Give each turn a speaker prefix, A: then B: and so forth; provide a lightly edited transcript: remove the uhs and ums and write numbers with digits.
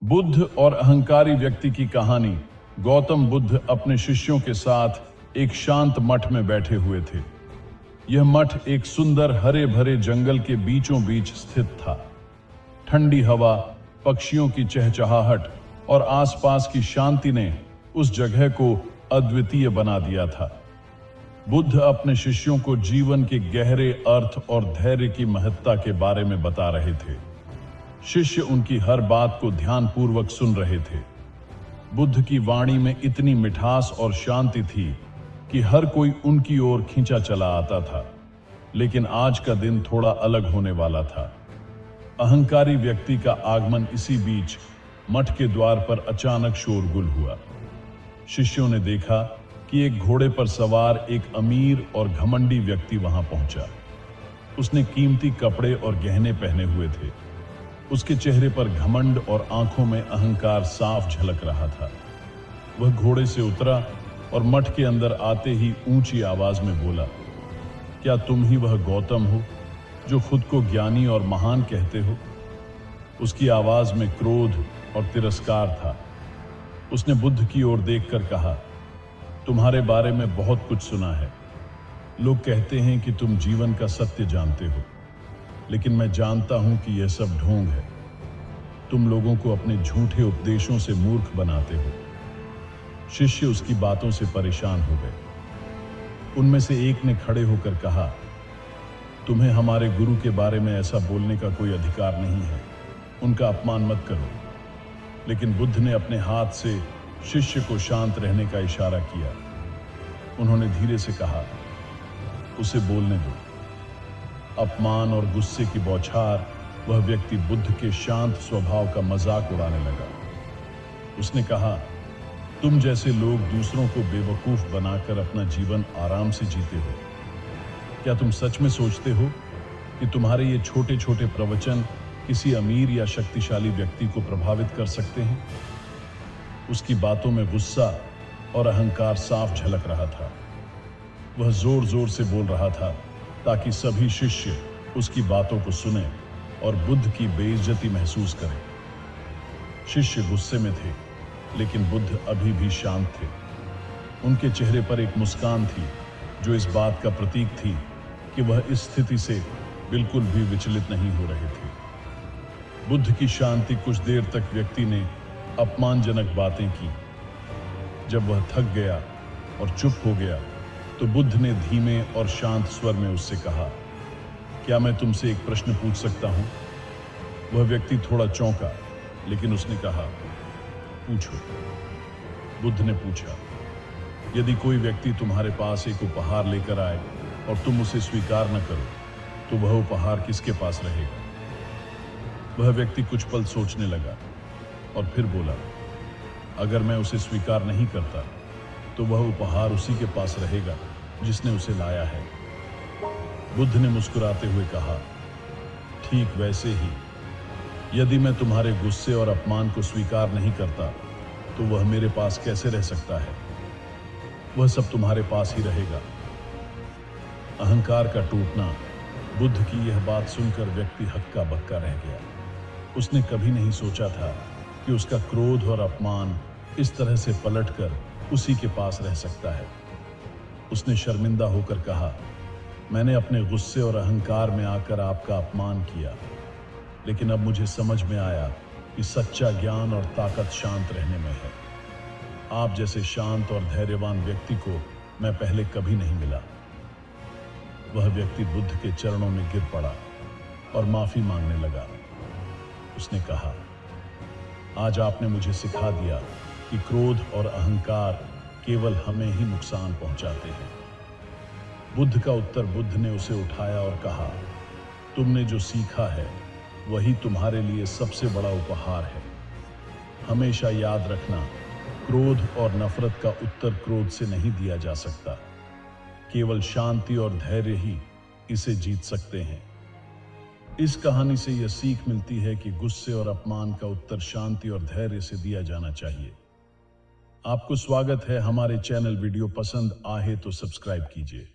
A: बुद्ध और अहंकारी व्यक्ति की कहानी। गौतम बुद्ध अपने शिष्यों के साथ एक शांत मठ में बैठे हुए थे। यह मठ एक सुंदर हरे भरे जंगल के बीचों बीच स्थित था। ठंडी हवा, पक्षियों की चहचहाहट और आसपास की शांति ने उस जगह को अद्वितीय बना दिया था। बुद्ध अपने शिष्यों को जीवन के गहरे अर्थ और धैर्य की महत्ता के बारे में बता रहे थे। शिष्य उनकी हर बात को ध्यानपूर्वक सुन रहे थे। बुद्ध की वाणी में इतनी मिठास और शांति थी कि हर कोई उनकी ओर खींचा चला आता था। लेकिन आज का दिन थोड़ा अलग होने वाला था। अहंकारी व्यक्ति का आगमन इसी बीच मठ के द्वार पर अचानक शोरगुल हुआ। शिष्यों ने देखा कि एक घोड़े पर सवार एक अमीर और घमंडी व्यक्ति वहां पहुंचा। उसने कीमती कपड़े और गहने पहने हुए थे। उसके चेहरे पर घमंड और आंखों में अहंकार साफ झलक रहा था। वह घोड़े से उतरा और मठ के अंदर आते ही ऊंची आवाज में बोला, क्या तुम ही वह गौतम हो जो खुद को ज्ञानी और महान कहते हो? उसकी आवाज में क्रोध और तिरस्कार था। उसने बुद्ध की ओर देखकर कहा, तुम्हारे बारे में बहुत कुछ सुना है। लोग कहते हैं कि तुम जीवन का सत्य जानते हो, लेकिन मैं जानता हूं कि यह सब ढोंग है। तुम लोगों को अपने झूठे उपदेशों से मूर्ख बनाते हो। शिष्य उसकी बातों से परेशान हो गए। उनमें से एक ने खड़े होकर कहा, तुम्हें हमारे गुरु के बारे में ऐसा बोलने का कोई अधिकार नहीं है। उनका अपमान मत करो। लेकिन बुद्ध ने अपने हाथ से शिष्य को शांत रहने का इशारा किया। उन्होंने धीरे से कहा, उसे बोलने दो। अपमान और गुस्से की बौछार वह व्यक्ति बुद्ध के शांत स्वभाव का मजाक उड़ाने लगा। उसने कहा, तुम जैसे लोग दूसरों को बेवकूफ बनाकर अपना जीवन आराम से जीते हो। क्या तुम सच में सोचते हो कि तुम्हारे ये छोटे छोटे प्रवचन किसी अमीर या शक्तिशाली व्यक्ति को प्रभावित कर सकते हैं? उसकी बातों में गुस्सा और अहंकार साफ झलक रहा था। वह जोर जोर से बोल रहा था ताकि सभी शिष्य उसकी बातों को सुने और बुद्ध की बेइज्जती महसूस करें। शिष्य गुस्से में थे, लेकिन बुद्ध अभी भी शांत थे। उनके चेहरे पर एक मुस्कान थी जो इस बात का प्रतीक थी कि वह इस स्थिति से बिल्कुल भी विचलित नहीं हो रहे थे। बुद्ध की शांति कुछ देर तक व्यक्ति ने अपमानजनक बातें की। जब वह थक गया और चुप हो गया तो बुद्ध ने धीमे और शांत स्वर में उससे कहा, क्या मैं तुमसे एक प्रश्न पूछ सकता हूं? वह व्यक्ति थोड़ा चौंका, लेकिन उसने कहा, पूछो। बुद्ध ने पूछा, यदि कोई व्यक्ति तुम्हारे पास एक उपहार लेकर आए और तुम उसे स्वीकार न करो, तो वह उपहार किसके पास रहेगा? वह व्यक्ति कुछ पल सोचने लगा और फिर बोला, अगर मैं उसे स्वीकार नहीं करता तो वह उपहार उसी के पास रहेगा जिसने उसे लाया है। बुद्ध ने मुस्कुराते हुए कहा, ठीक वैसे ही यदि मैं तुम्हारे गुस्से और अपमान को स्वीकार नहीं करता तो वह मेरे पास कैसे रह सकता है? वह सब तुम्हारे पास ही रहेगा। अहंकार का टूटना। बुद्ध की यह बात सुनकर व्यक्ति हक्का बक्का रह गया। उसने कभी नहीं सोचा था कि उसका क्रोध और अपमान इस तरह से पलटकर उसी के पास रह सकता है। उसने शर्मिंदा होकर कहा, मैंने अपने गुस्से और अहंकार में आकर आपका अपमान किया, लेकिन अब मुझे समझ में आया कि सच्चा ज्ञान और ताकत शांत रहने में है। आप जैसे शांत और धैर्यवान व्यक्ति को मैं पहले कभी नहीं मिला। वह व्यक्ति बुद्ध के चरणों में गिर पड़ा और माफी मांगने लगा। उसने कहा, आज आपने मुझे सिखा दिया कि क्रोध और अहंकार केवल हमें ही नुकसान पहुंचाते हैं। बुद्ध का उत्तर बुद्ध ने उसे उठाया और कहा, तुमने जो सीखा है वही तुम्हारे लिए सबसे बड़ा उपहार है। हमेशा याद रखना, क्रोध और नफरत का उत्तर क्रोध से नहीं दिया जा सकता। केवल शांति और धैर्य ही इसे जीत सकते हैं। इस कहानी से यह सीख मिलती है कि गुस्से और अपमान का उत्तर शांति और धैर्य से दिया जाना चाहिए। आपको स्वागत है। हमारे चैनल वीडियो पसंद आए तो सब्सक्राइब कीजिए।